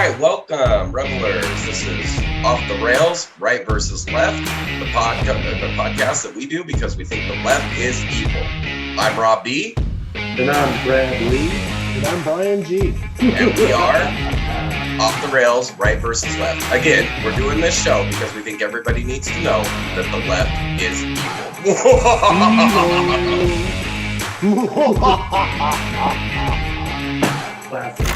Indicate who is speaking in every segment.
Speaker 1: right, welcome, revelers. This is Off the Rails, Right versus Left, the podcast that we do because we think the left is evil. I'm Rob B.
Speaker 2: And I'm Brad Lee.
Speaker 3: And I'm Brian G.
Speaker 1: And we are Off the Rails, Right versus Left. Again, we're doing this show because we think everybody needs to know that the left is evil.
Speaker 2: Classic.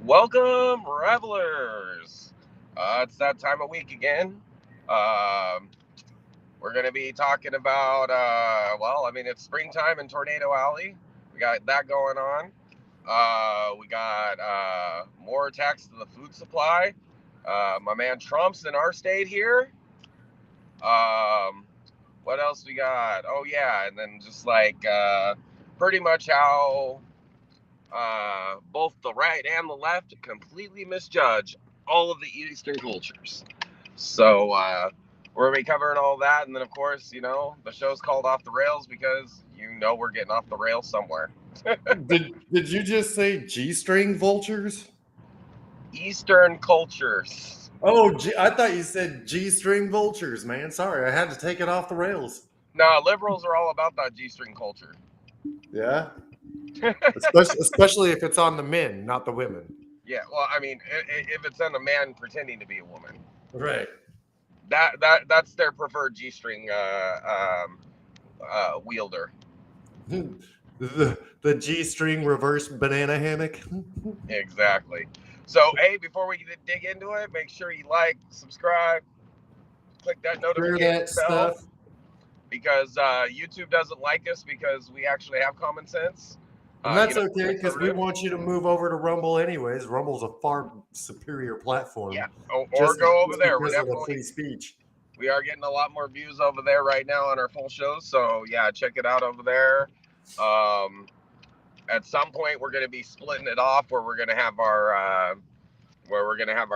Speaker 1: Welcome, revelers. It's that time of week again. We're going to be talking about, it's springtime in Tornado Alley. We got that going on. We got more attacks to the food supply. My man Trump's in our state here. What else we got? Oh, yeah, and then just like pretty much how both the right and the left completely misjudge all of the Eastern cultures. So we're going to be covering all that. And then, of course, the show's called Off the Rails because we're getting off the rails somewhere.
Speaker 2: Did you just say G-string vultures?
Speaker 1: Eastern cultures.
Speaker 2: Oh, I thought you said G-string vultures, man. Sorry, I had to take it off the rails.
Speaker 1: No, liberals are all about that G-string culture.
Speaker 2: Yeah? especially if it's on the men, not the women.
Speaker 1: Yeah, well, I mean, if it's on a man pretending to be a woman.
Speaker 2: Right.
Speaker 1: That's their preferred G-string wielder.
Speaker 2: The G-string reverse banana hammock.
Speaker 1: Exactly. So, hey, before we dig into it, make sure you like, subscribe, click that notification bell. Because YouTube doesn't like us because we actually have common sense.
Speaker 2: And that's okay, because we want you to move over to Rumble anyways. Rumble's a far superior platform.
Speaker 1: Yeah, or go over there. We're definitely
Speaker 2: free speech.
Speaker 1: We are getting a lot more views over there right now on our full shows. So yeah, check it out over there. At some point, we're going to be splitting it off where we're going to have our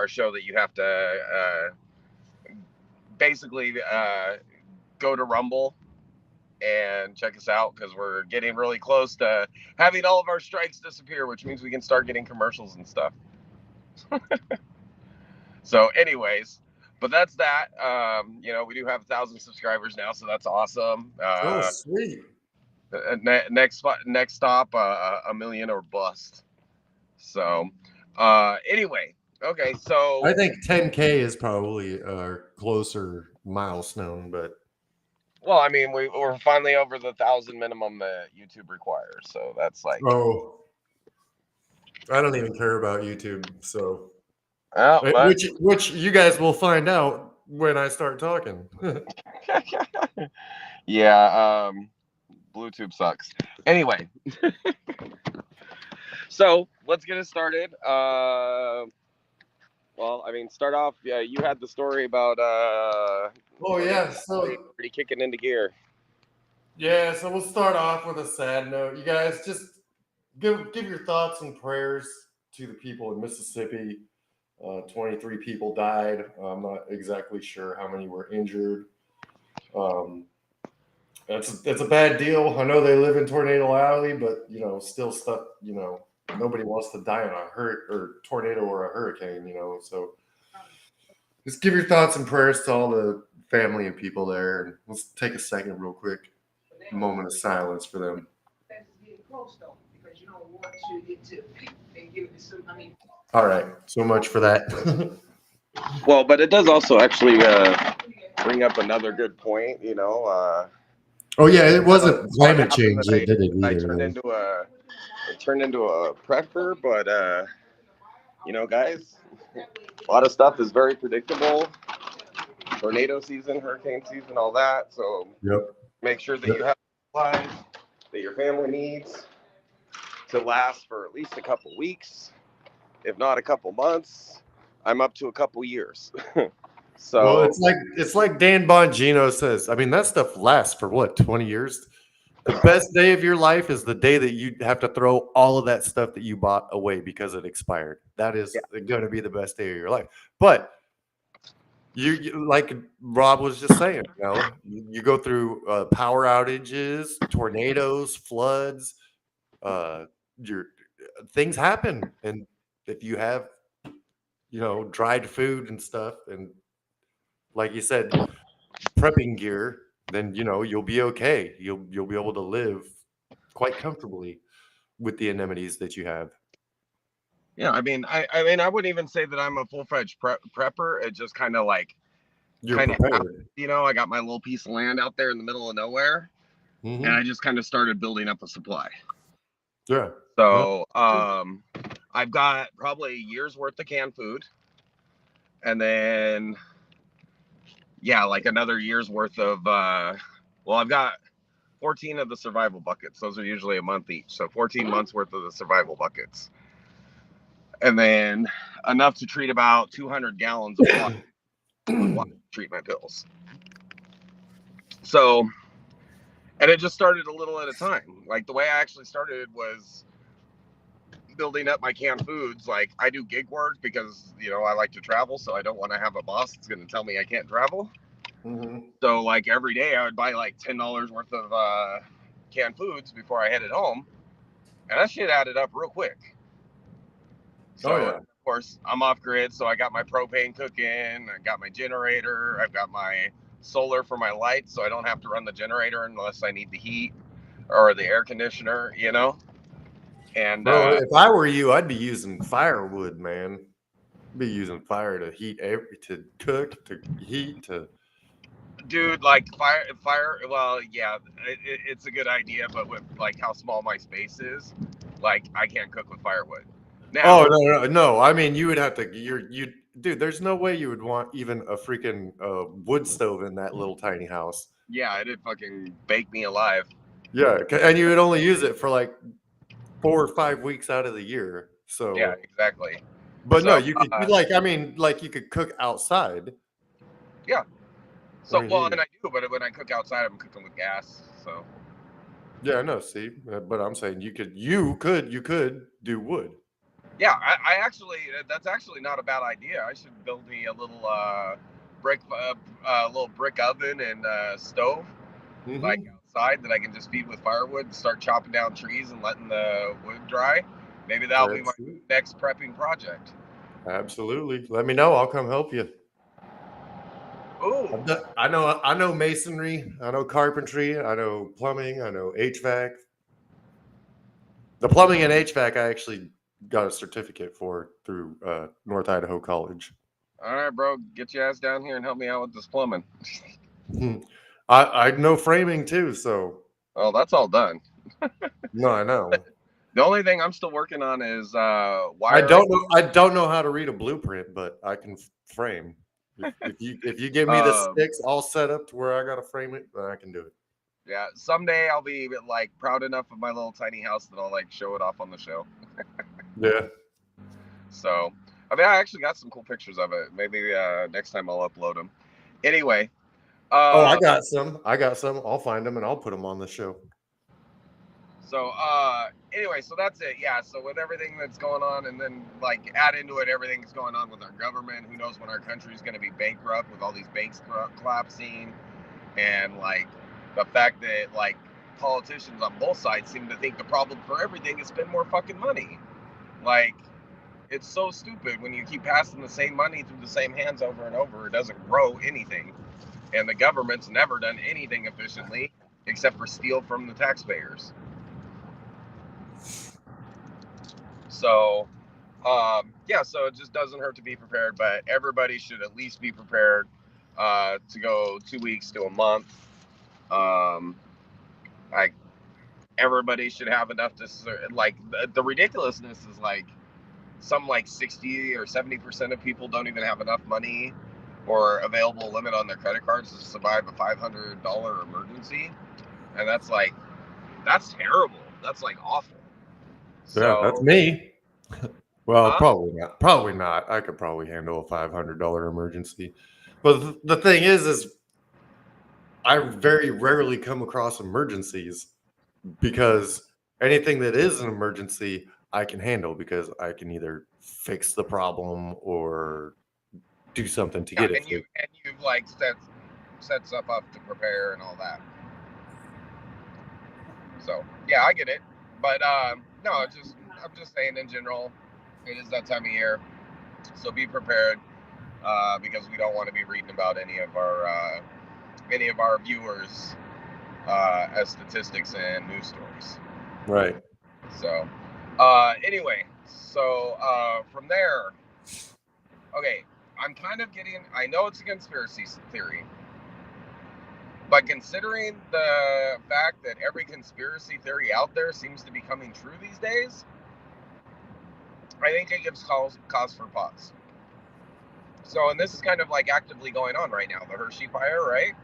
Speaker 1: show that you have to basically go to Rumble and check us out because we're getting really close to having all of our strikes disappear, which means we can start getting commercials and stuff. So anyways, but that's that. We do have 1,000 subscribers now, so that's awesome.
Speaker 2: Oh, sweet.
Speaker 1: Next stop, 1 million or bust. So anyway, okay, so
Speaker 2: I think 10K is probably a closer milestone, but
Speaker 1: well, I mean, we're finally over the 1,000 minimum that YouTube requires, so that's like.
Speaker 2: Oh, I don't even care about YouTube, so which you guys will find out when I start talking.
Speaker 1: Yeah, Bluetooth sucks. Anyway, so let's get it started. Well, I mean, start off. Yeah, you had the story about.
Speaker 2: Oh yeah, so
Speaker 1: pretty kicking into gear.
Speaker 2: Yeah, so we'll start off with a sad note. You guys just give your thoughts and prayers to the people in Mississippi. 23 people died. I'm not exactly sure how many were injured. It's a bad deal. I know they live in Tornado Alley, but still stuff. Nobody wants to die in a tornado or a hurricane. So just give your thoughts and prayers to all the family and people there, and let's take a second, real quick, moment of silence for them. All right, so much for that.
Speaker 1: Well, but it does also actually bring up another good point.
Speaker 2: Oh yeah, it wasn't climate change. It did it either.
Speaker 1: It turned into a prepper, but guys, a lot of stuff is very predictable. Tornado season, hurricane season, all that. So make sure that you have supplies that your family needs to last for at least a couple weeks, if not a couple months. I'm up to a couple years. So
Speaker 2: well, it's like Dan Bongino says. I mean, that stuff lasts for what, 20 years? The best day of your life is the day that you have to throw all of that stuff that you bought away because it expired. That is going to be the best day of your life. But like Rob was just saying, you go through power outages, tornadoes, floods, your things happen, and if you have dried food and stuff, and like you said, prepping gear, then you'll be okay. You'll be able to live quite comfortably with the amenities that you have.
Speaker 1: Yeah, I mean, I wouldn't even say that I'm a full-fledged prepper. It just kind of like
Speaker 2: You're
Speaker 1: happened,
Speaker 2: prepared.
Speaker 1: I got my little piece of land out there in the middle of nowhere, and
Speaker 2: Hmm.
Speaker 1: I just kind of started building up a supply.
Speaker 2: Yeah. Yeah.
Speaker 1: So, I've got probably a year's worth of canned food, and then yeah, like another year's worth of well, I've got 14 of the survival buckets. Those are usually a month each, so 14 months worth of the survival buckets, and then enough to treat about 200 gallons of water with water treatment pills. So, and it just started a little at a time. Like the way I actually started was building up my canned foods. Like I do gig work because I like to travel, so I don't want to have a boss that's going to tell me I can't travel.
Speaker 2: Hmm.
Speaker 1: So like every day I would buy like $10 worth of canned foods before I headed home, and that shit added up real quick.
Speaker 2: Oh
Speaker 1: So
Speaker 2: yeah.
Speaker 1: of course I'm off grid, so I got my propane cooking, I got my generator, I've got my solar for my lights, so I don't have to run the generator unless I need the heat or the air conditioner, And
Speaker 2: Bro, if I were you, I'd be using firewood, man. Be using fire to heat, to cook, to heat, to.
Speaker 1: dude, like fire. Well, yeah, it's a good idea, but with like how small my space is, like I can't cook with firewood. Now,
Speaker 2: Oh no! I mean, you would have to. Dude. There's no way you would want even a freaking wood stove in that little tiny house.
Speaker 1: yeah, it'd fucking bake me alive.
Speaker 2: Yeah, and you would only use it for like 4 or 5 weeks out of the year.
Speaker 1: Yeah,
Speaker 2: So,
Speaker 1: exactly.
Speaker 2: but no,
Speaker 1: So,
Speaker 2: you could. Like you could cook outside.
Speaker 1: yeah.
Speaker 2: I
Speaker 1: So,
Speaker 2: mean,
Speaker 1: well, and I do, but when I cook outside, I'm cooking with gas. So,
Speaker 2: yeah, no. See, but I'm saying you could do wood.
Speaker 1: yeah, I actually, that's actually not a bad idea. I should build me a little little brick oven and stove like
Speaker 2: Hmm.
Speaker 1: outside that I can just feed with firewood, start chopping down trees and letting the wood dry. Maybe that'll be my
Speaker 2: That's it.
Speaker 1: next prepping project.
Speaker 2: Absolutely. Let me know. I'll come help you.
Speaker 1: Ooh,
Speaker 2: I know masonry. I know carpentry. I know plumbing. I know HVAC. The plumbing and HVAC I actually got a certificate for through North Idaho College.
Speaker 1: all right, bro, get your ass down here and help me out with this plumbing.
Speaker 2: I know framing too, so
Speaker 1: Oh, that's all done.
Speaker 2: no, I know.
Speaker 1: The only thing I'm still working on is
Speaker 2: I
Speaker 1: wiring.
Speaker 2: don't know. I don't know how to read a blueprint, but I can frame. If you give me the
Speaker 1: Um,
Speaker 2: sticks all set up to where I got to frame it, then I can do it.
Speaker 1: yeah, someday I'll be like proud enough of my little tiny house that I'll like show it off on the show.
Speaker 2: Yeah.
Speaker 1: So, I mean, I actually got some cool pictures of it. Maybe next time I'll upload them. Anyway,
Speaker 2: Oh, I
Speaker 1: uh,
Speaker 2: got some. I got some. I'll find them and I'll put them on the show.
Speaker 1: so anyway, so that's it. Yeah. So with everything that's going on, and then like add into it everything that's going on with our government. Who knows when our country is going to be bankrupt with all these banks collapsing, and like the fact that like politicians on both sides seem to think the problem for everything is spend more fucking money. Like it's so stupid when you keep passing the same money through the same hands over and over. It doesn't grow anything, and the government's never done anything efficiently except for steal from the taxpayers. So, yeah, so it just doesn't hurt to be prepared, but everybody should at least be prepared to go 2 weeks to a month. Um, like everybody should have enough to like the ridiculousness is like some like 60 or 70% of people don't even have enough money or available limit on their credit cards to survive a $500 emergency, and that's terrible. That's like awful.
Speaker 2: Yeah, that's
Speaker 1: So,
Speaker 2: me. Well,
Speaker 1: huh?
Speaker 2: probably not. Probably not. I could probably handle a $500 emergency. But the thing is I very rarely come across emergencies because anything that is an emergency, I can handle because I can either fix the problem or do something to
Speaker 1: Yeah,
Speaker 2: get it.
Speaker 1: and you've like set stuff up to prepare and all that. So yeah, I get it. But no, I'm just saying in general, it is that time of year, so be prepared, because we don't want to be reading about any of our viewers as statistics and news stories.
Speaker 2: Right.
Speaker 1: So anyway, so from there, okay, I'm kind of getting, I know it's a conspiracy theory, but considering the fact that every conspiracy theory out there seems to be coming true these days, I think it gives cause for pause. So, and this is kind of like actively going on right now, the Hershey fire, right?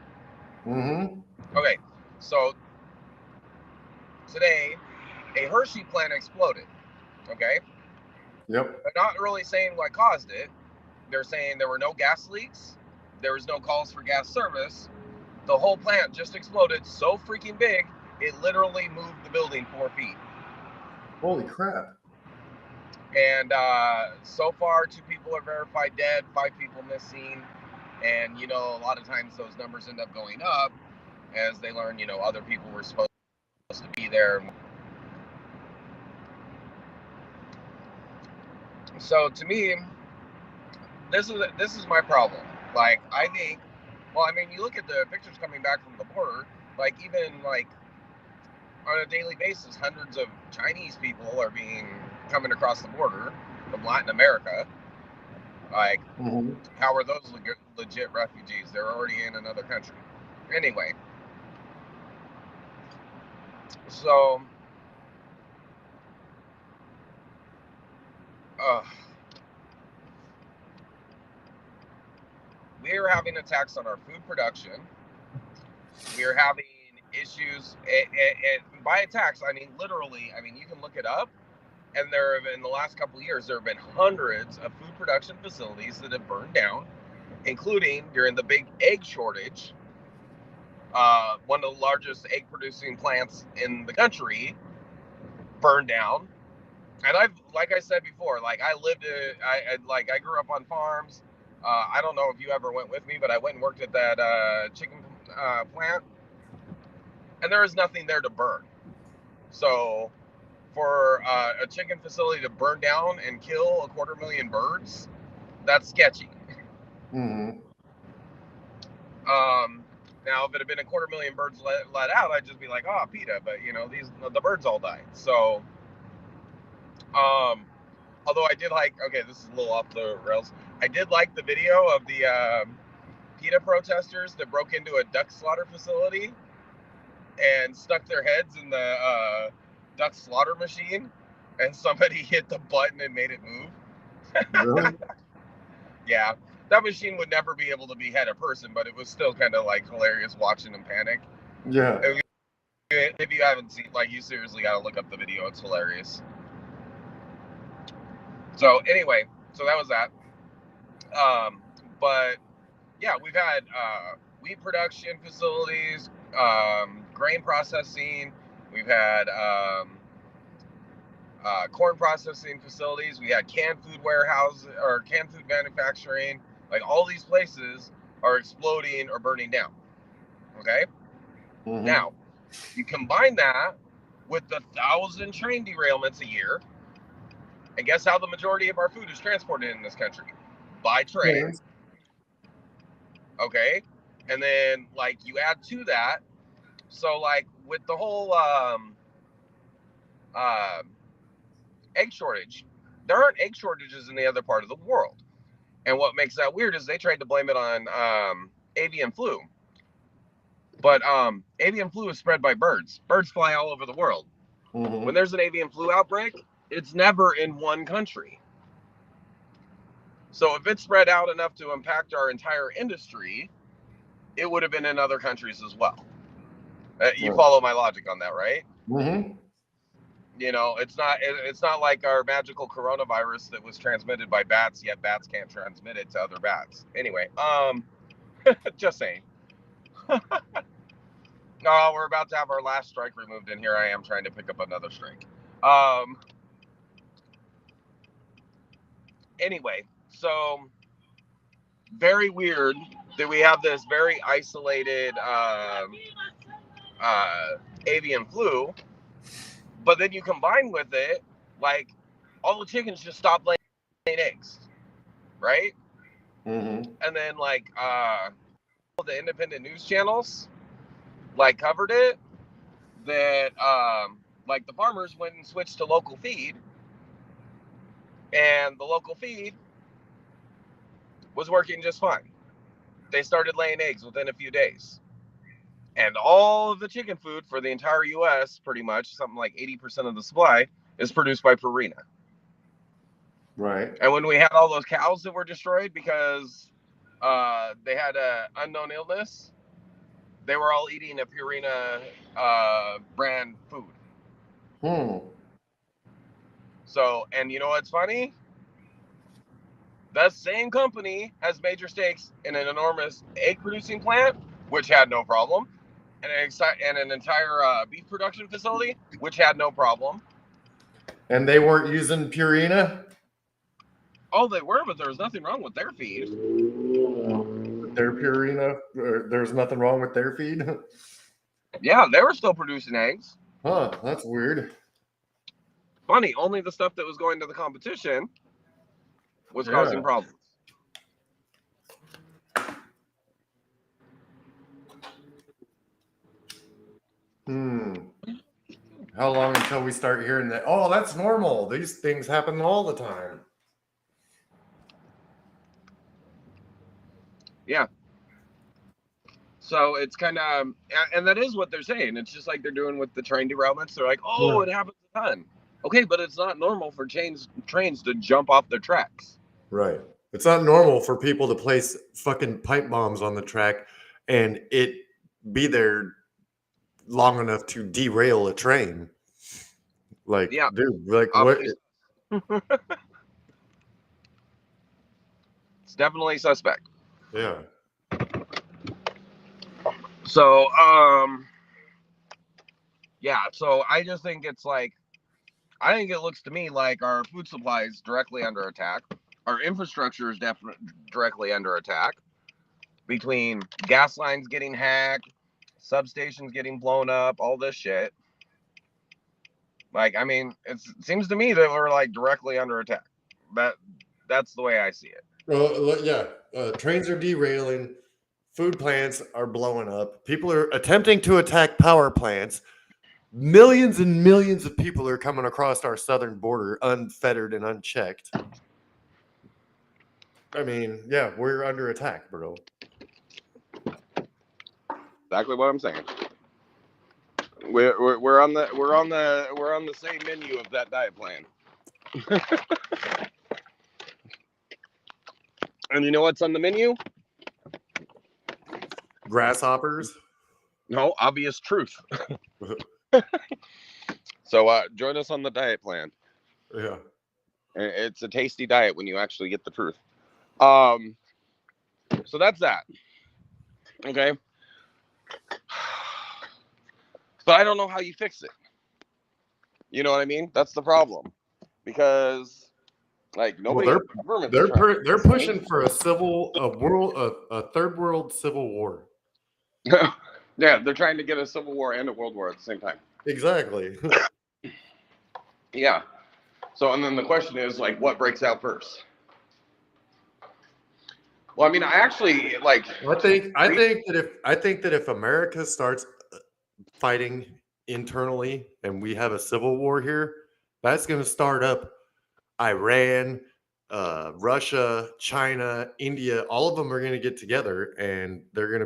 Speaker 2: Mm-hmm.
Speaker 1: Okay, so today, a Hershey plant exploded, okay?
Speaker 2: Yep.
Speaker 1: They're not really saying what caused it. They're saying there were no gas leaks, there was no calls for gas service. The whole plant just exploded so freaking big, it literally moved the building 4 feet.
Speaker 2: Holy crap.
Speaker 1: And so far, 2 people are verified dead, 5 people missing. And, you know, a lot of times those numbers end up going up as they learn, you know, other people were supposed to be there. So to me, this is my problem. Like, I think, well, I mean, you look at the pictures coming back from the border, like even like on a daily basis, hundreds of Chinese people are coming across the border from Latin America. Like, how are those legit refugees? They're already in another country. Anyway, so we are having attacks on our food production. We are having issues, and by attacks, I mean literally. I mean, you can look it up, and there have, in the last couple of years, there have been hundreds of food production facilities that have burned down, including during the big egg shortage. One of the largest egg producing plants in the country burned down. And like I said before, like I grew up on farms. I don't know if you ever went with me, but I went and worked at that chicken plant, and there is nothing there to burn. So for a chicken facility to burn down and kill 250,000 birds, that's sketchy.
Speaker 2: Mm-hmm.
Speaker 1: Now, if it had been 250,000 birds let out, I'd just be like, oh, PETA, but you know, the birds all died. So, although I did like, okay, this is a little off the rails. I did like the video of the PETA protesters that broke into a duck slaughter facility and stuck their heads in the duck slaughter machine, and somebody hit the button and made it move.
Speaker 2: Really?
Speaker 1: Yeah, that machine would never be able to behead a person, but it was still kind of like hilarious watching them panic.
Speaker 2: Yeah.
Speaker 1: If you haven't seen, like, you seriously got to look up the video. It's hilarious. So anyway, so that was that. But yeah, we've had wheat production facilities, grain processing. We've had corn processing facilities. We had canned food warehouse or canned food manufacturing. Like, all these places are exploding or burning down. Okay.
Speaker 2: Mm-hmm.
Speaker 1: Now, you combine that with the 1,000 train derailments a year, and guess how the majority of our food is transported in this country? By train. Okay. And then, like, you add to that, so like with the whole egg shortage, there aren't egg shortages in the other part of the world. And what makes that weird is they tried to blame it on avian flu. But avian flu is spread by birds. Birds fly all over the world.
Speaker 2: Mm-hmm.
Speaker 1: When there's an avian flu outbreak, it's never in one country. So if it's spread out enough to impact our entire industry, it would have been in other countries as well. You follow my logic on that, right?
Speaker 2: Mm-hmm.
Speaker 1: You know, it's not like our magical coronavirus that was transmitted by bats, yet bats can't transmit it to other bats. Anyway, just saying. Oh, we're about to have our last strike removed, and here I am trying to pick up another strike. Anyway, so very weird that we have this very isolated avian flu, but then you combine with it, like, all the chickens just stopped laying eggs, right?
Speaker 2: Mm-hmm.
Speaker 1: And then, like, the independent news channels, like, covered it, that, like, the farmers went and switched to local feed, and the local feed was working just fine. They started laying eggs within a few days. And all of the chicken food for the entire U.S., pretty much, something like 80% of the supply, is produced by Purina.
Speaker 2: Right.
Speaker 1: And when we had all those cows that were destroyed because they had an unknown illness, they were all eating a Purina brand food. So, and you know what's funny? That same company has major stakes in an enormous egg producing plant, which had no problem, and an entire beef production facility, which had no problem.
Speaker 2: And they weren't using Purina?
Speaker 1: Oh, they were, but there was nothing wrong with their feed.
Speaker 2: Their Purina? There's nothing wrong with their feed?
Speaker 1: Yeah, they were still producing eggs.
Speaker 2: Huh, that's weird.
Speaker 1: Funny, only the stuff that was going to the competition was causing problems.
Speaker 2: How long until we start hearing that? Oh, that's normal. These things happen all the time.
Speaker 1: Yeah. So it's kind of, and that is what they're saying. It's just like they're doing with the train derailments. They're like, oh, it happens a ton. Okay, but it's not normal for trains to jump off their tracks.
Speaker 2: Right. It's not normal for people to place fucking pipe bombs on the track and it be there long enough to derail a train. Like,
Speaker 1: Yeah.
Speaker 2: dude, like what?
Speaker 1: It's definitely suspect.
Speaker 2: Yeah.
Speaker 1: So, yeah. So I just think it's like, I think it looks to me like our food supply is directly under attack. Our infrastructure is definitely directly under attack. Between gas lines getting hacked, substations getting blown up, all this shit. Like, I mean, it seems to me that we're like directly under attack. That's the way I see it.
Speaker 2: Well, yeah. Trains are derailing. Food plants are blowing up. People are attempting to attack power plants. Millions and millions of people are coming across our southern border unfettered and unchecked. I mean, yeah, we're under attack, bro.
Speaker 1: Exactly what I'm saying. We're on the same menu of that diet plan. And you know what's on the menu?
Speaker 2: Grasshoppers?
Speaker 1: No, obvious truth. So join us on the diet plan.
Speaker 2: Yeah.
Speaker 1: It's a tasty diet when you actually get the truth. So that's that. Okay. But I don't know how you fix it. You know what I mean? That's the problem. Because like nobody,
Speaker 2: well, they're pushing for a third world civil war.
Speaker 1: Yeah, they're trying to get a civil war and a world war at the same time.
Speaker 2: Exactly.
Speaker 1: Yeah. So, and then the question is like, what breaks out first? Well, I mean, I actually like.
Speaker 2: I think that if America starts fighting internally and we have a civil war here, that's going to start up Iran, Russia, China, India. All of them are going to get together, and we're going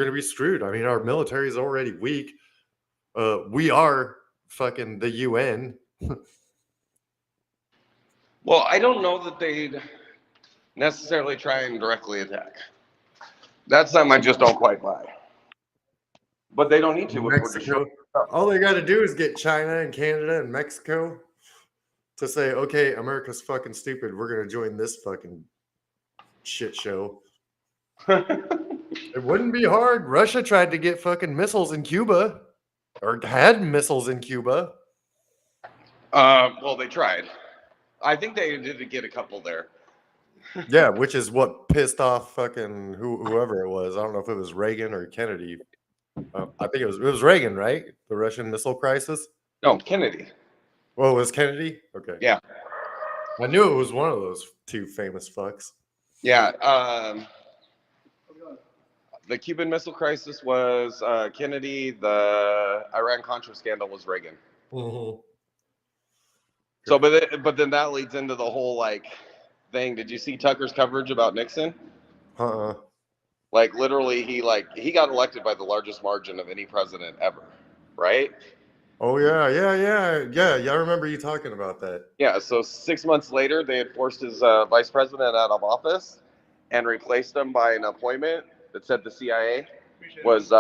Speaker 2: to be screwed. I mean, our military is already weak. We are fucking the UN.
Speaker 1: Well, I don't know that they'd necessarily try and directly attack. That's something I just don't quite buy. But they don't need to.
Speaker 2: Mexico. All they got to do is get China and Canada and Mexico to say, okay, America's fucking stupid. We're going to join this fucking shit show. It wouldn't be hard. Russia tried to get fucking missiles in Cuba, or had missiles in Cuba.
Speaker 1: Well, they tried. I think they did get a couple there.
Speaker 2: Yeah, which is what pissed off fucking whoever it was. I don't know if it was Reagan or Kennedy. I think it was Reagan, right? The Russian missile crisis.
Speaker 1: No, Kennedy.
Speaker 2: Well, it was Kennedy. Okay,
Speaker 1: Yeah.
Speaker 2: I knew it was one of those two famous fucks.
Speaker 1: Yeah. The Cuban Missile Crisis was Kennedy. The Iran-Contra scandal was Reagan.
Speaker 2: Mm-hmm.
Speaker 1: So, but then that leads into the whole like thing. Did you see Tucker's coverage about Nixon? Like literally, he got elected by the largest margin of any president ever, right?
Speaker 2: Oh yeah. I remember you talking about that.
Speaker 1: Yeah. So 6 months later, they had forced his vice president out of office and replaced him by an appointment that said the CIA was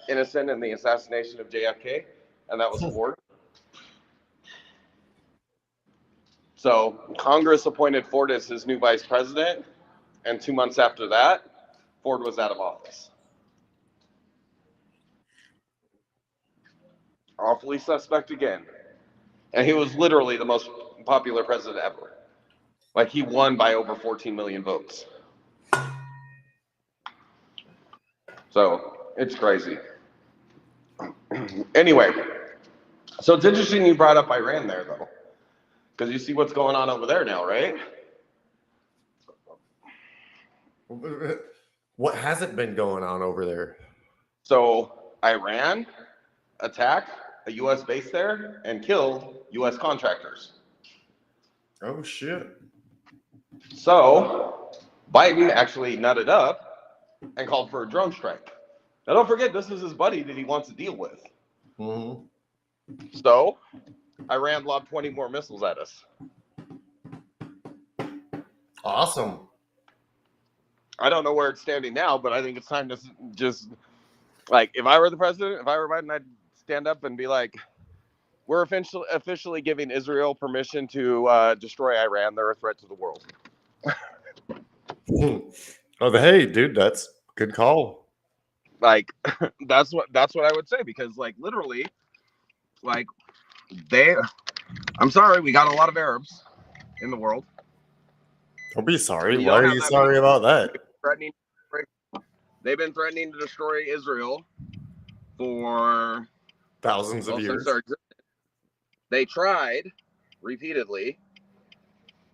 Speaker 1: innocent in the assassination of JFK, and that was Ford. So Congress appointed Ford as his new vice president, and 2 months after that, Ford was out of office. Awfully suspect again. And he was literally the most popular president ever. Like, he won by over 14 million votes. So, it's crazy. Anyway, so it's interesting you brought up Iran there, though. Because you see what's going on over there now, right?
Speaker 2: What hasn't been going on over there?
Speaker 1: So, Iran attacked a U.S. base there and killed U.S. contractors.
Speaker 2: Oh, shit.
Speaker 1: So, Biden actually nutted up and called for a drone strike. Now, don't forget, this is his buddy that he wants to deal with.
Speaker 2: Mm-hmm.
Speaker 1: So, Iran lobbed 20 more missiles at us.
Speaker 2: Awesome.
Speaker 1: I don't know where it's standing now, but I think it's time to just, like, if I were the president, if I were Biden, I'd stand up and be like, we're officially giving Israel permission to destroy Iran. They're a threat to the world.
Speaker 2: Oh, hey, dude, that's good call.
Speaker 1: Like, that's what I would say, because, like, literally, like, I'm sorry, we got a lot of Arabs in the world.
Speaker 2: Don't be sorry. Why are you sorry about that?
Speaker 1: They've been threatening to destroy Israel for
Speaker 2: thousands of years.
Speaker 1: They tried repeatedly.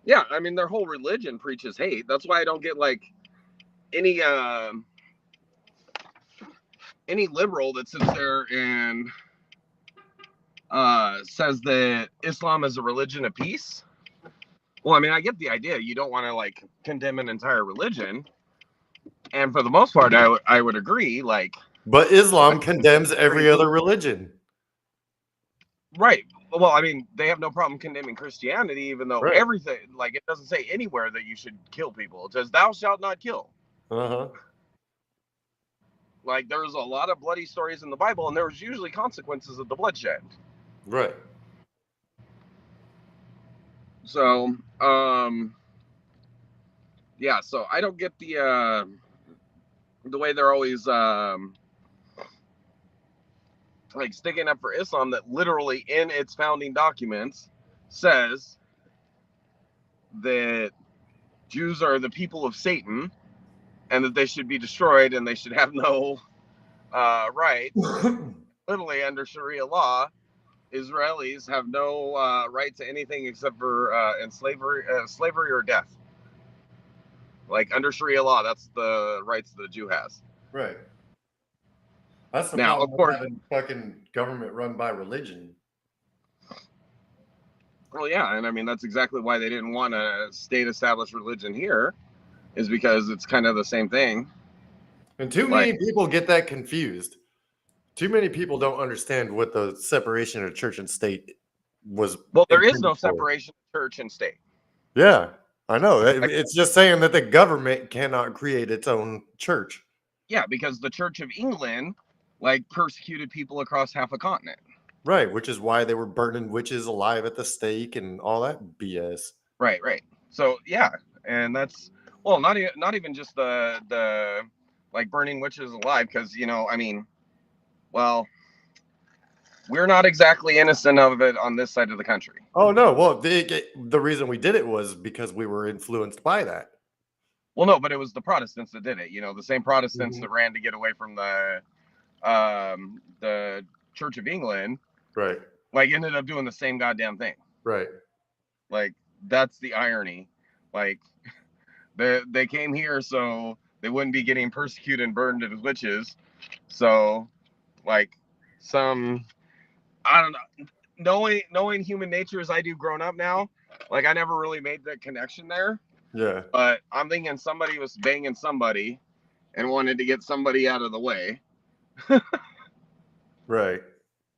Speaker 1: Yeah, I mean, their whole religion preaches hate. That's why I don't get, like, any liberal that sits there and says that Islam is a religion of peace. Well, I mean, I get the idea. You don't want to, like, condemn an entire religion. And for the most part, I would agree. Like,
Speaker 2: but Islam condemns every other religion.
Speaker 1: Right. Well, I mean, they have no problem condemning Christianity, even though everything, like, it doesn't say anywhere that you should kill people. It says, thou shalt not kill.
Speaker 2: Uh-huh.
Speaker 1: Like, there's a lot of bloody stories in the Bible, and there was usually consequences of the bloodshed.
Speaker 2: Right.
Speaker 1: So, yeah, so I don't get the way they're always, like, sticking up for Islam, that literally in its founding documents says that Jews are the people of Satan and that they should be destroyed and they should have no rights. Literally, under Sharia law, Israelis have no right to anything except for slavery or death. Like, under Sharia law, that's the rights that a Jew has.
Speaker 2: Right. That's the
Speaker 1: now,
Speaker 2: problem
Speaker 1: of course,
Speaker 2: having fucking government run by religion.
Speaker 1: Well, yeah, and I mean, that's exactly why they didn't want a state-established religion here, is because it's kind of the same thing.
Speaker 2: And too many people get that confused. Too many people don't understand what the separation of church and state was.
Speaker 1: Well, there is no separation of church and state.
Speaker 2: Yeah, I know. It's just saying that the government cannot create its own church.
Speaker 1: Yeah, because the Church of England, like, persecuted people across half a continent.
Speaker 2: Right, which is why they were burning witches alive at the stake and all that BS.
Speaker 1: Right. So, yeah, and that's, well, not even just the like, burning witches alive, because, you know, I mean, well, we're not exactly innocent of it on this side of the country.
Speaker 2: Oh, no. Well, the reason we did it was because we were influenced by that.
Speaker 1: Well, no, but it was the Protestants that did it. You know, the same Protestants
Speaker 2: Mhm.
Speaker 1: that ran to get away from the Church of England,
Speaker 2: Right.
Speaker 1: like ended up doing the same goddamn thing.
Speaker 2: Right.
Speaker 1: Like that's the irony. Like they came here so they wouldn't be getting persecuted and burned as witches. So like some I don't know. Knowing human nature as I do grown up now, like I never really made that connection there.
Speaker 2: Yeah.
Speaker 1: But I'm thinking somebody was banging somebody and wanted to get somebody out of the way.
Speaker 2: Right.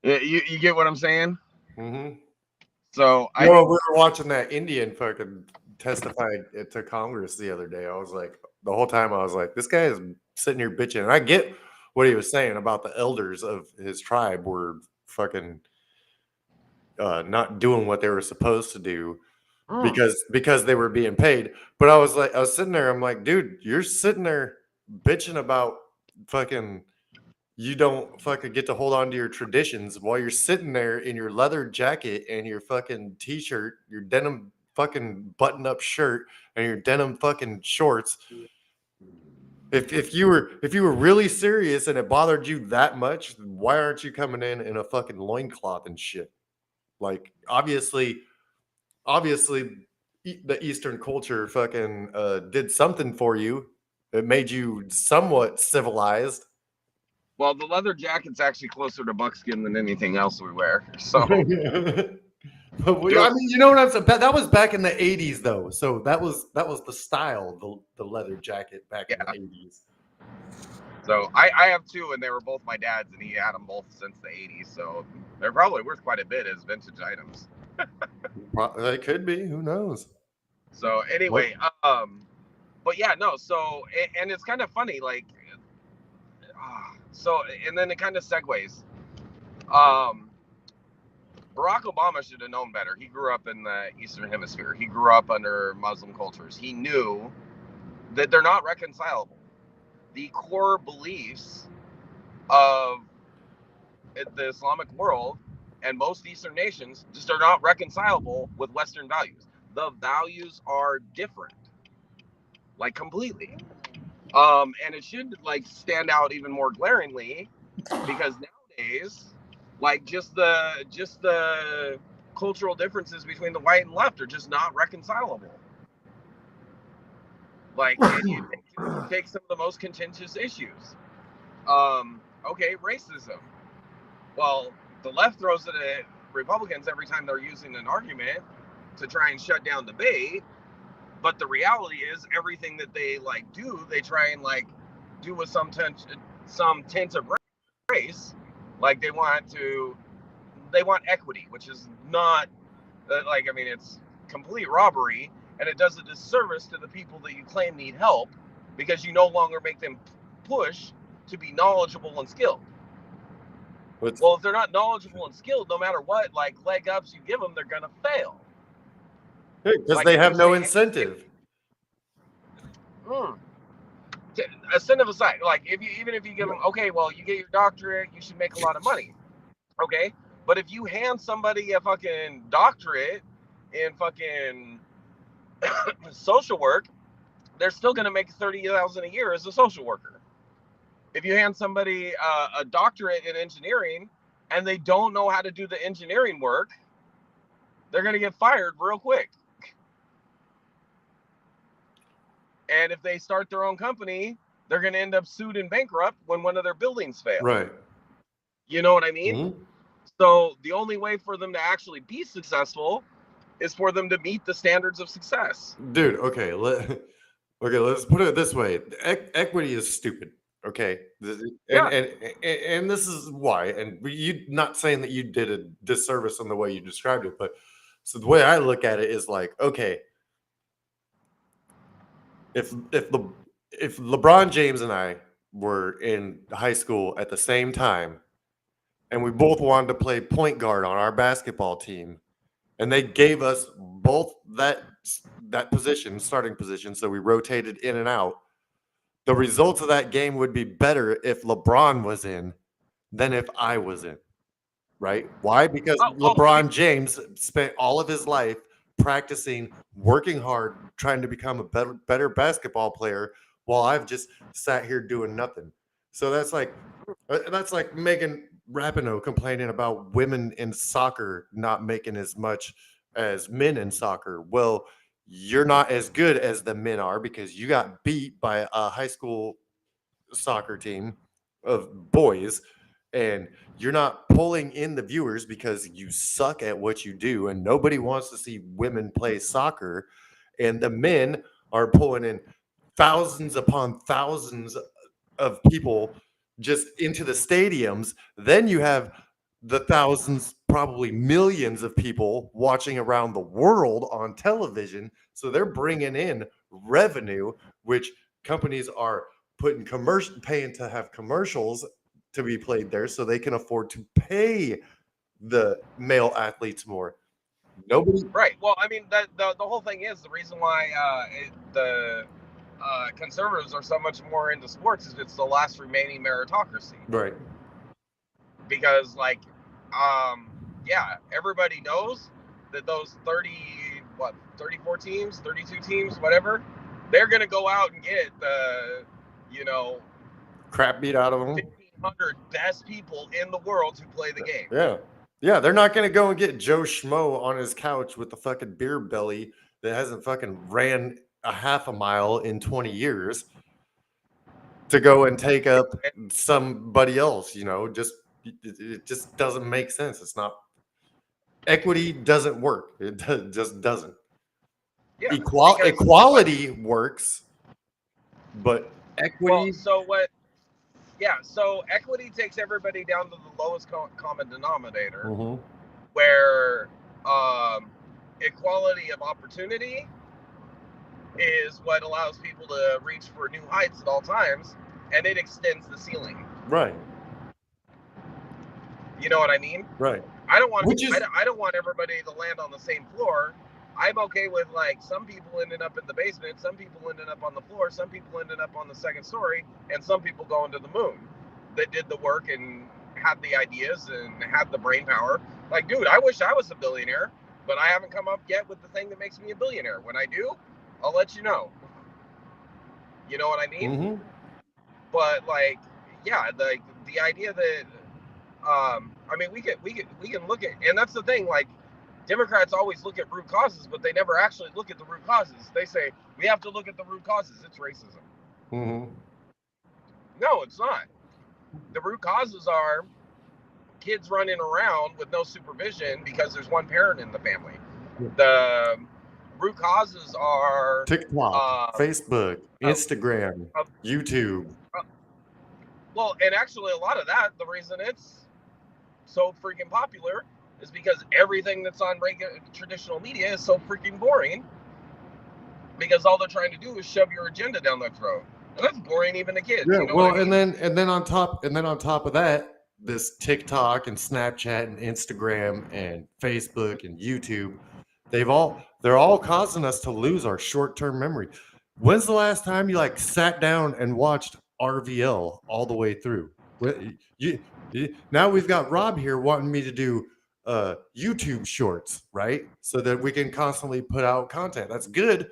Speaker 1: You get what I'm saying?
Speaker 2: Mm-hmm.
Speaker 1: So I
Speaker 2: No,
Speaker 1: think
Speaker 2: we were watching that Indian fucking testify to Congress the other day. I was like, the whole time I was like, this guy is sitting here bitching. And I get what he was saying about the elders of his tribe were fucking not doing what they were supposed to do because they were being paid. But I was sitting there, I'm like, dude, you're sitting there bitching about fucking you don't fucking get to hold on to your traditions while you're sitting there in your leather jacket and your fucking t-shirt, your denim fucking button-up shirt, and your denim fucking shorts. If you were really serious and it bothered you that much, why aren't you coming in a fucking loincloth and shit? Like obviously the Eastern culture fucking did something for you. It made you somewhat civilized.
Speaker 1: well, the leather jacket's actually closer to buckskin than anything else we wear. So
Speaker 2: I mean, you know what I'm saying? That was back in the '80s, though. So that was the style, the leather jacket back in the
Speaker 1: yeah.
Speaker 2: '80s.
Speaker 1: So I have two, and they were both my dad's, and he had them both since the '80s. So they're probably worth quite a bit as vintage items.
Speaker 2: It could be. Who knows?
Speaker 1: So anyway, but yeah, no. So and it's kind of funny, like, so and then it kind of segues. Um, Barack Obama should have known better. He grew up in the Eastern Hemisphere. He grew up under Muslim cultures. He knew that they're not reconcilable. The core beliefs of the Islamic world and most Eastern nations just are not reconcilable with Western values. The values are different, like completely. And it should like stand out even more glaringly because nowadays, like just the cultural differences between the right and left are just not reconcilable. Like you take some of the most contentious issues. Okay, racism. Well, the left throws it at Republicans every time they're using an argument to try and shut down debate. But the reality is, everything that they like do, they try and like do with some tint of race. Like they want equity, which is not like I mean, it's complete robbery, and it does a disservice to the people that you claim need help because you no longer make them push to be knowledgeable and skilled. Well, if they're not knowledgeable and skilled, no matter what, like leg ups you give them, they're gonna fail
Speaker 2: because they have no incentive.
Speaker 1: Incentive aside, like even if you give them, okay, well, you get your doctorate, you should make a lot of money, okay. But if you hand somebody a fucking doctorate in fucking social work, they're still gonna make $30,000 a year as a social worker. If you hand somebody a doctorate in engineering and they don't know how to do the engineering work, they're going to get fired real quick. And if they start their own company, they're going to end up sued and bankrupt when one of their buildings fail.
Speaker 2: Right.
Speaker 1: You know what I mean?
Speaker 2: Mm-hmm.
Speaker 1: So the only way for them to actually be successful is for them to meet the standards of success.
Speaker 2: Dude, okay. Let's put it this way. Equity is stupid. Okay. And this is why. And you not saying that you did a disservice in the way you described it, but so the way I look at it is like, okay, if LeBron James and I were in high school at the same time and we both wanted to play point guard on our basketball team, and they gave us both that position, starting position, so we rotated in and out, the results of that game would be better if LeBron was in than if I was in, right? Why? Because LeBron James spent all of his life practicing, working hard, trying to become a better basketball player, while I've just sat here doing nothing. So that's like Megan Rapinoe complaining about women in soccer not making as much as men in soccer. Well, you're not as good as the men are because you got beat by a high school soccer team of boys, and you're not pulling in the viewers because you suck at what you do and nobody wants to see women play soccer, and the men are pulling in thousands upon thousands of people just into the stadiums. Then you have the thousands, probably millions of people watching around the world on television. So they're bringing in revenue, which companies are paying to have commercials to be played there so they can afford to pay the male athletes more. Nobody.
Speaker 1: Right. Well, I mean, the whole thing is the reason why the conservatives are so much more into sports is it's the last remaining meritocracy.
Speaker 2: Right.
Speaker 1: Because, like, yeah, everybody knows that those 34 teams, 32 teams, whatever, they're going to go out and get the,
Speaker 2: Crap beat out of them.
Speaker 1: 1,500 best people in the world to play the game.
Speaker 2: Yeah. Yeah, they're not going to go and get Joe Schmo on his couch with the fucking beer belly that hasn't fucking ran a half a mile in 20 years to go and take up somebody else, it just doesn't make sense. It's not, equity doesn't work. It just doesn't.
Speaker 1: Yeah,
Speaker 2: equality works, but equity.
Speaker 1: Well, so equity takes everybody down to the lowest common denominator, where equality of opportunity is what allows people to reach for new heights at all times, and it extends the ceiling.
Speaker 2: Right.
Speaker 1: You know what I mean?
Speaker 2: Right.
Speaker 1: I don't want everybody to land on the same floor. I'm okay with, like, some people ending up in the basement, some people ending up on the floor, some people ending up on the second story, and some people going to the moon that did the work and had the ideas and had the brain power. Like, dude, I wish I was a billionaire, but I haven't come up yet with the thing that makes me a billionaire. When I do, I'll let you know. You know what I mean?
Speaker 2: Mm-hmm.
Speaker 1: But, like, yeah, the idea that I mean, we can look at, and that's the thing, like, Democrats always look at root causes, but they never actually look at the root causes. They say, we have to look at the root causes. It's racism.
Speaker 2: Mm-hmm.
Speaker 1: No, it's not. The root causes are kids running around with no supervision because there's one parent in the family. The root causes are
Speaker 2: TikTok, Facebook, Instagram, YouTube.
Speaker 1: Well, and actually a lot of that, the reason it's so freaking popular is because everything that's on traditional media is so freaking boring, because all they're trying to do is shove your agenda down their throat. And that's boring even to kids.
Speaker 2: Yeah,
Speaker 1: you know
Speaker 2: well,
Speaker 1: what I mean?
Speaker 2: and then on top of that, this TikTok and Snapchat and Instagram and Facebook and YouTube, they're all causing us to lose our short-term memory. When's the last time you, like, sat down and watched RVL all the way through? Now we've got Rob here wanting me to do YouTube shorts, right? So that we can constantly put out content. That's good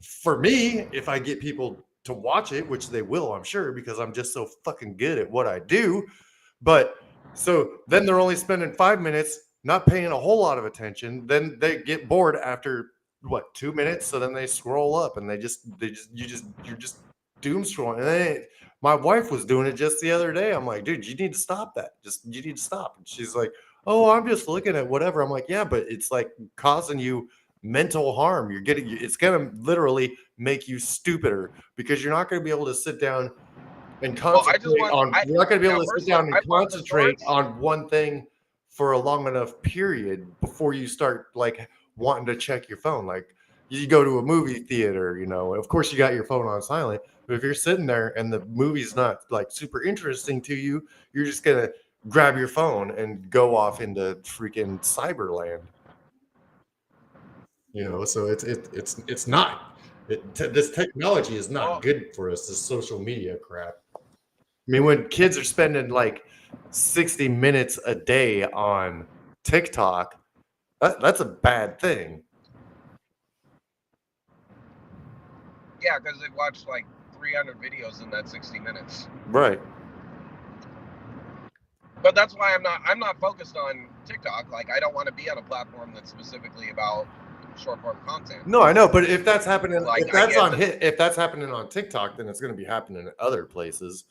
Speaker 2: for me if I get people to watch it, which they will, I'm sure, because I'm just so fucking good at what I do. But so then they're only spending 5 minutes, not paying a whole lot of attention. Then they get bored after 2 minutes. So then they scroll up and you're just doom scrolling. And then my wife was doing it just the other day. I'm like, dude, you need to stop that. You need to stop. And she's like, oh, I'm just looking at whatever. I'm like, yeah, but it's like causing you mental harm. It's going to literally make you stupider, because you're not going to be able to sit down and concentrate you're not going to be able to sit down and concentrate on one thing for a long enough period before you start, like, wanting to check your phone. Like, you go to a movie theater, of course you got your phone on silent, but if you're sitting there and the movie's not, like, super interesting to you, you're just going to grab your phone and go off into freaking cyberland. So it's not. This technology is not good for us. This social media crap. I mean, when kids are spending like 60 minutes a day on TikTok, that's a bad thing.
Speaker 1: Yeah, because they've watched like 300 videos in that 60 minutes.
Speaker 2: Right.
Speaker 1: But that's why I'm not focused on TikTok. Like, I don't want to be on a platform that's specifically about short form content.
Speaker 2: No, I know, but if that's happening,
Speaker 1: Like,
Speaker 2: if that's happening on TikTok, then it's going to be happening in other places.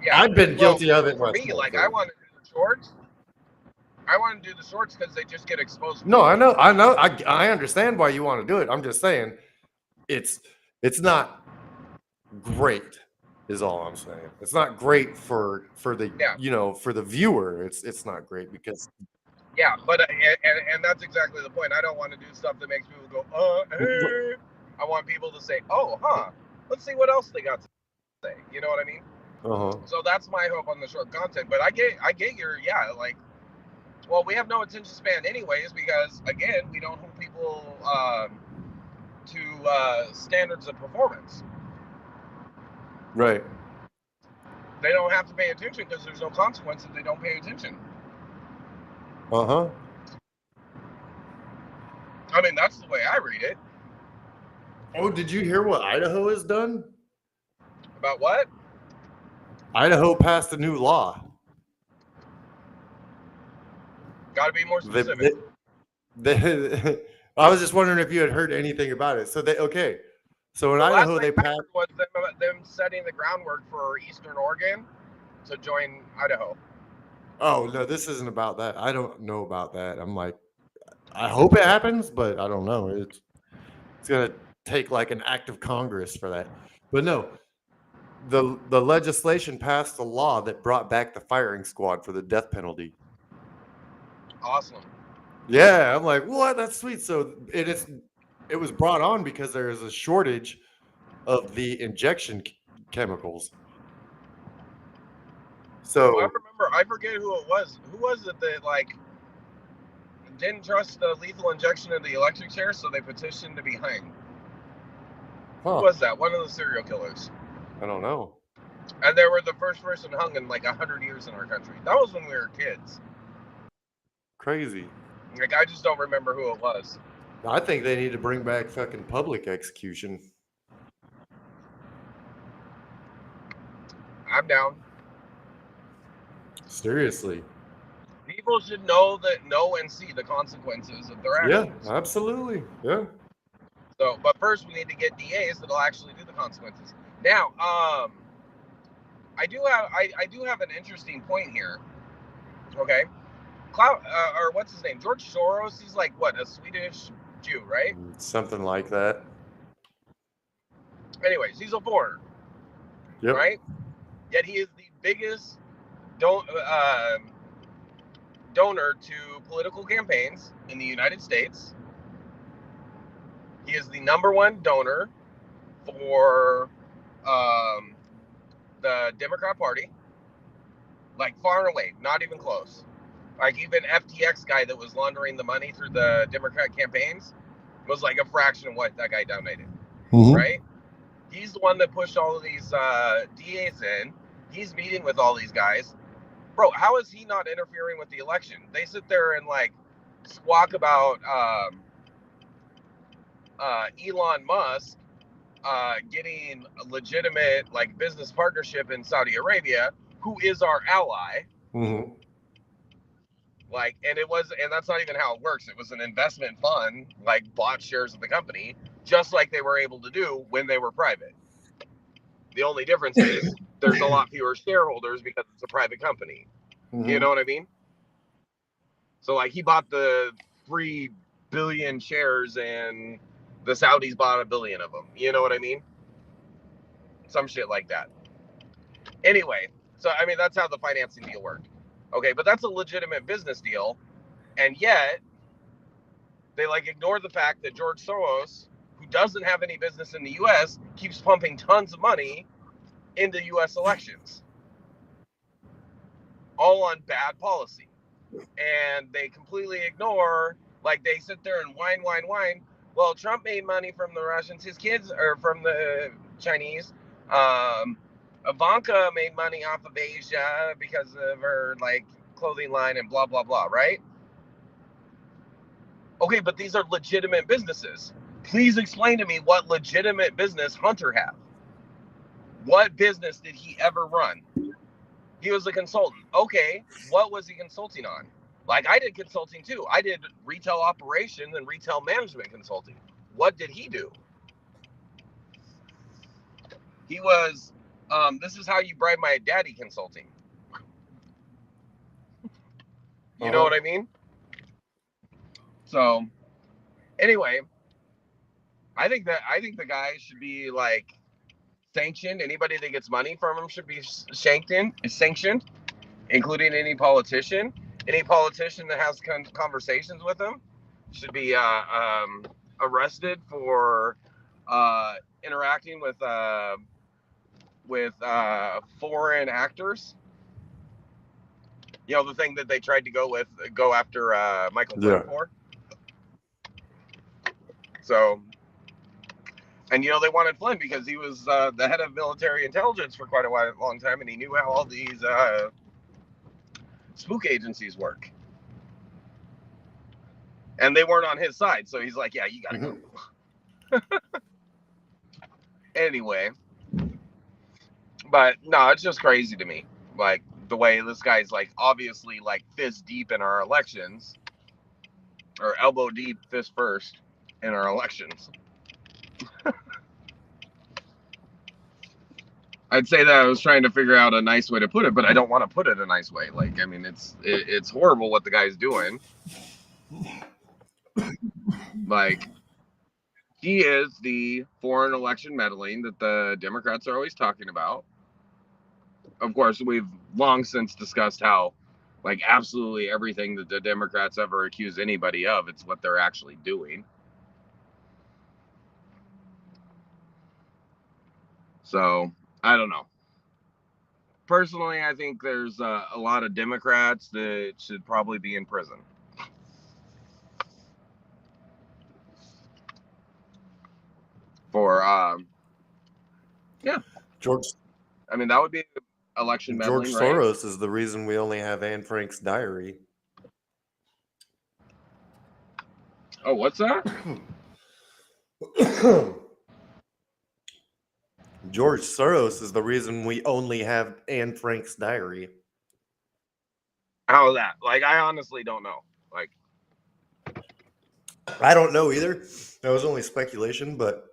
Speaker 1: Yeah,
Speaker 2: I've been guilty of it
Speaker 1: for
Speaker 2: myself.
Speaker 1: me. Like, I want to do the shorts. I want to do the shorts because they just get exposed.
Speaker 2: No, I know. I understand why you want to do it. I'm just saying, it's not great. Is all I'm saying. It's not great for the for the viewer. It's not great because
Speaker 1: but and that's exactly the point. I don't want to do stuff that makes people go, hey. I want people to say, oh, let's see what else they got to say. You know what I mean? So that's my hope on the short content. But I get your like. Well, we have no attention span anyways because again we don't hold people to standards of performance.
Speaker 2: Right.
Speaker 1: They don't have to pay attention because there's no consequence if they don't pay attention.
Speaker 2: I
Speaker 1: mean, that's the way I read it.
Speaker 2: Oh, did you hear what Idaho has done?
Speaker 1: About what?
Speaker 2: Idaho passed a new law.
Speaker 1: Got to be more specific.
Speaker 2: I was just wondering if you had heard anything about it. So in Idaho they passed
Speaker 1: was them setting the groundwork for Eastern Oregon to join Idaho.
Speaker 2: Oh no, this isn't about that. I don't know about that. I'm like, I hope it happens, but I don't know. It's gonna take like an act of Congress for that. But no, the legislation passed a law that brought back the firing squad for the death penalty.
Speaker 1: Awesome.
Speaker 2: Yeah, I'm like, what? That's sweet. So it was brought on because there is a shortage of the injection chemicals. So
Speaker 1: I remember, I forget who it was. Who was it that like didn't trust the lethal injection in the electric chair, so they petitioned to be hanged? Who was that? One of the serial killers.
Speaker 2: I don't know.
Speaker 1: And they were the first person hung in like 100 years in our country. That was when we were kids.
Speaker 2: Crazy.
Speaker 1: Like, I just don't remember who it was.
Speaker 2: I think they need to bring back fucking public execution.
Speaker 1: I'm down.
Speaker 2: Seriously.
Speaker 1: People should know and see the consequences of their actions.
Speaker 2: Yeah, absolutely. Yeah.
Speaker 1: So, but first we need to get DAs that'll actually do the consequences. Now, I do have an interesting point here. Okay. Or what's his name? George Soros. He's like what, a Swedish Jew, right?
Speaker 2: Something like that.
Speaker 1: Anyways, he's a foreigner.
Speaker 2: Yep.
Speaker 1: Right? Yet he is the biggest donor to political campaigns in the United States. He is the #1 donor for the Democrat Party. Like, far and away, not even close. Like, even FTX guy that was laundering the money through the Democrat campaigns was like a fraction of what that guy donated. Right? He's the one that pushed all of these DAs in. He's meeting with all these guys. Bro, how is he not interfering with the election? They sit there and like squawk about Elon Musk getting a legitimate like business partnership in Saudi Arabia, who is our ally. Like, and that's not even how it works. It was an investment fund, like bought shares of the company, just like they were able to do when they were private. The only difference is there's a lot fewer shareholders because it's a private company. You know what I mean? So like he bought the 3 billion shares and the Saudis bought 1 billion of them. You know what I mean? Some shit like that. Anyway, so I mean, that's how the financing deal worked. Okay, but that's a legitimate business deal. And yet they like ignore the fact that George Soros, who doesn't have any business in the US, keeps pumping tons of money into US elections. All on bad policy. And they completely ignore, like they sit there and whine. Well, Trump made money from the Russians, his kids are from the Chinese. Ivanka made money off of Asia because of her like clothing line and blah blah blah, right? Okay, but these are legitimate businesses. Please explain to me what legitimate business Hunter had. What business did he ever run? He was a consultant. Okay, what was he consulting on? Like, I did consulting too. I did retail operations and retail management consulting. What did he do? He was, this is how you bribe my daddy consulting. You know what I mean? So, anyway, I think the guy should be like sanctioned. Anybody that gets money from him should be sanctioned, including any politician. Any politician that has conversations with him should be arrested for interacting with foreign actors. You know, the thing that they tried to go after Michael Flynn for. So, and you know, they wanted Flynn because he was the head of military intelligence for quite a long time, and he knew how all these spook agencies work. And they weren't on his side, so he's like, yeah, you gotta go. Anyway, but no, it's just crazy to me, like the way this guy's like obviously like fist deep in our elections, or elbow deep, fist first in our elections. I'd say that I was trying to figure out a nice way to put it, but I don't want to put it a nice way. Like, I mean, it's horrible what the guy's doing. Like, he is the foreign election meddling that the Democrats are always talking about. Of course, we've long since discussed how, like, absolutely everything that the Democrats ever accuse anybody of, it's what they're actually doing. So, I don't know. Personally, I think there's a lot of Democrats that should probably be in prison. For, yeah.
Speaker 2: George.
Speaker 1: I mean, that would be election meddling,
Speaker 2: George Soros is the reason we only have Anne Frank's diary.
Speaker 1: Oh, what's that?
Speaker 2: George Soros is the reason we only have Anne Frank's diary.
Speaker 1: How is that? Like, I honestly don't know. Like,
Speaker 2: I don't know either. That was only speculation, but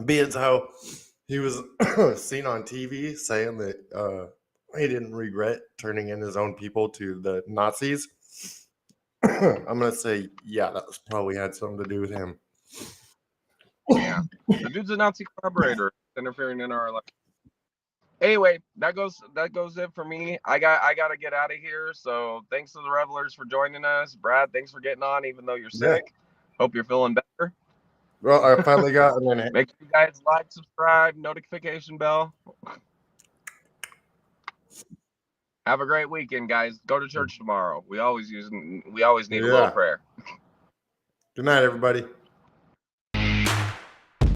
Speaker 2: being how he was seen on TV saying that he didn't regret turning in his own people to the Nazis, I'm going to say, yeah, that was probably had something to do with him.
Speaker 1: Yeah. The dude's a Nazi collaborator interfering in our election. Anyway, that goes it for me. I got to get out of here. So thanks to the revelers for joining us. Brad, thanks for getting on, even though you're sick. Yeah. Hope you're feeling better.
Speaker 2: Well, I finally got a minute.
Speaker 1: Make sure you guys like, subscribe, notification bell. Have a great weekend, guys. Go to church tomorrow. We always need a little prayer.
Speaker 2: Good night, everybody.